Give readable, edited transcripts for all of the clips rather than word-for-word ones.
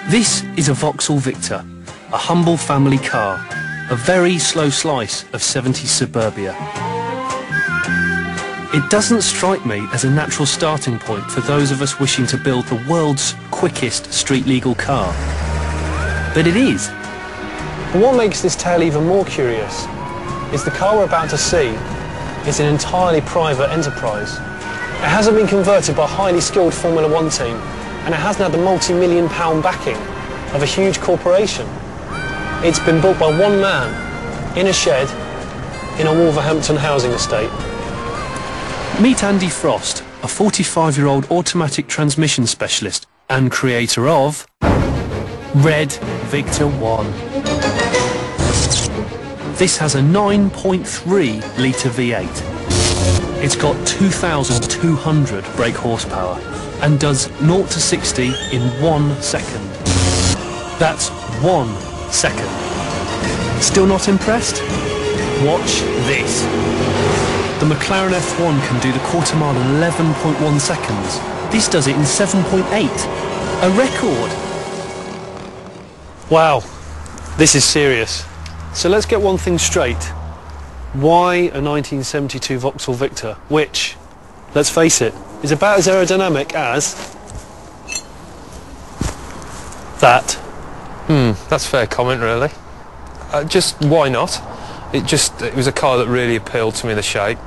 This is a Vauxhall Victor, a humble family car, a very slow slice of 70s suburbia. It doesn't strike me as a natural starting point for those of us wishing to build the world's quickest street-legal car. But it is. And what makes this tale even more curious is the car we're about to see is an entirely private enterprise. It hasn't been converted by a highly skilled Formula One team, and it hasn't had the multi-million-pound backing of a huge corporation. It's been built by one man in a shed in a Wolverhampton housing estate. Meet Andy Frost, a 45-year-old automatic transmission specialist and creator of Red Victor 1. This has a 9.3-litre V8. It's got 2,200 brake horsepower and does 0 to 60 in 1 second. That's 1 second. Still not impressed? Watch this. The McLaren F1 can do the quarter mile in 11.1 seconds. This does it in 7.8. A record. Wow, this is serious. So let's get one thing straight. Why a 1972 Vauxhall Victor, which, let's face it, is about as aerodynamic as that? That's a fair comment, really. Just why not? It was a car that really appealed to me, the shape.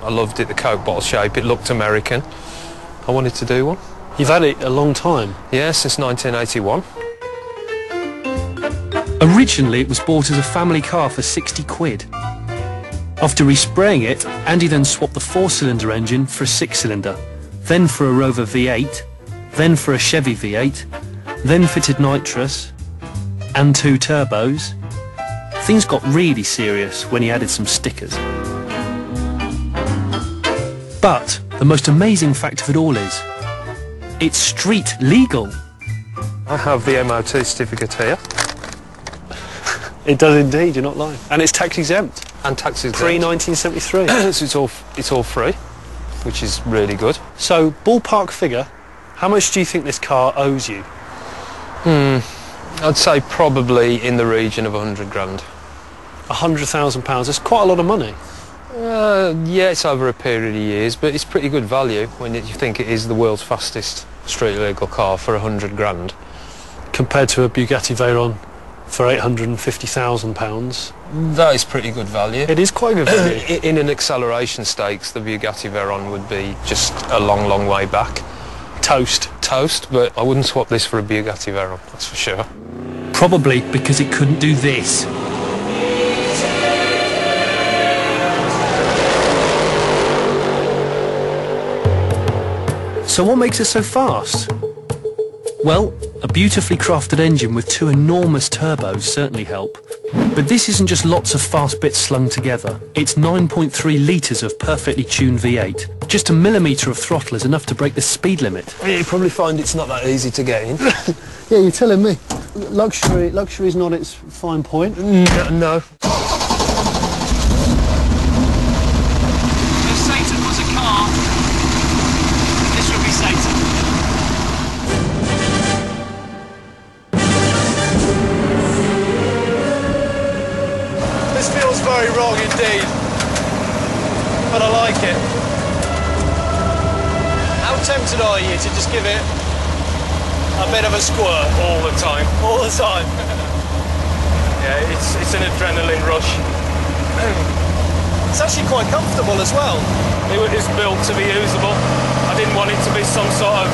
I loved it, the Coke bottle shape. It looked American. I wanted to do one. You've had it a long time. Yeah, since 1981. Originally, it was bought as a family car for 60 quid. After respraying it, Andy then swapped the 4-cylinder engine for a 6-cylinder, then for a Rover V8, then for a Chevy V8, then fitted nitrous, and 2 turbos. Things got really serious when he added some stickers. But the most amazing fact of it all is, it's street legal. I have the MOT certificate here. It does indeed, you're not lying. And it's tax exempt. And tax exempt. Pre-1973. So it's all free, which is really good. So, ballpark figure, how much do you think this car owes you? I'd say probably in the region of 100 grand. £100,000, that's quite a lot of money. Yeah, it's over a period of years, but it's pretty good value when you think it is the world's fastest street legal car for 100 grand. Compared to a Bugatti Veyron for £850,000. That is pretty good value. It is quite good value. In an acceleration stakes, the Bugatti Veyron would be just a long, long way back. Toast. Toast, but I wouldn't swap this for a Bugatti Veyron, that's for sure. Probably because it couldn't do this. So what makes it so fast? Well, a beautifully crafted engine with 2 enormous turbos certainly help. But this isn't just lots of fast bits slung together. It's 9.3 litres of perfectly tuned V8. Just a millimetre of throttle is enough to break the speed limit. You probably find it's not that easy to get in. Yeah, you're telling me. Luxury's not its fine point. No. If Satan was a car, this would be Satan. This feels very wrong indeed, but I like it. How tempted are you to just give it a bit of a squirt? All the time. All the time. Yeah, it's an adrenaline rush. It's actually quite comfortable as well. It's built to be usable. I didn't want it to be some sort of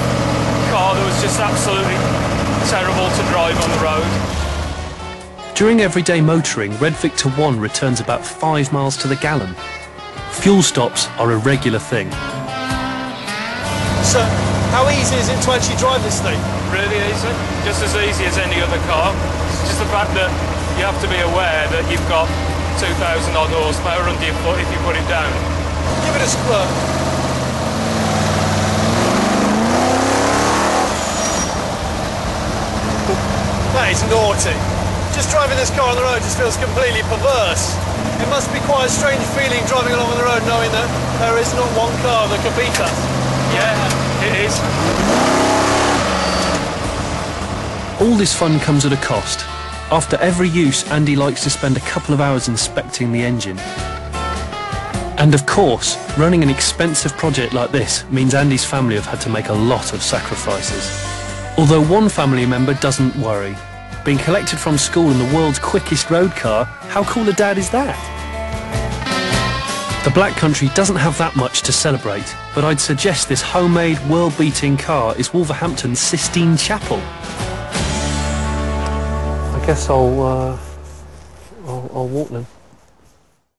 car that was just absolutely terrible to drive on the road. During everyday motoring, Red Victor 1 returns about 5 miles to the gallon. Fuel stops are a regular thing. So, how easy is it to actually drive this thing? Really easy. Just as easy as any other car. It's just the fact that you have to be aware that you've got 2,000 odd horsepower under your foot if you put it down. Give it a squirt. That is naughty. Just driving this car on the road just feels completely perverse. It must be quite a strange feeling driving along on the road knowing that there is not one car that can beat us. Yeah, it is. all this fun comes at a cost. After every use, Andy likes to spend a couple of hours inspecting the engine. And of course, running an expensive project like this means Andy's family have had to make a lot of sacrifices. Although one family member doesn't worry. Being collected from school in the world's quickest road car, how cool a dad is that? The Black Country doesn't have that much to celebrate, but I'd suggest this homemade, world-beating car is Wolverhampton's Sistine Chapel. I guess I'll walk then.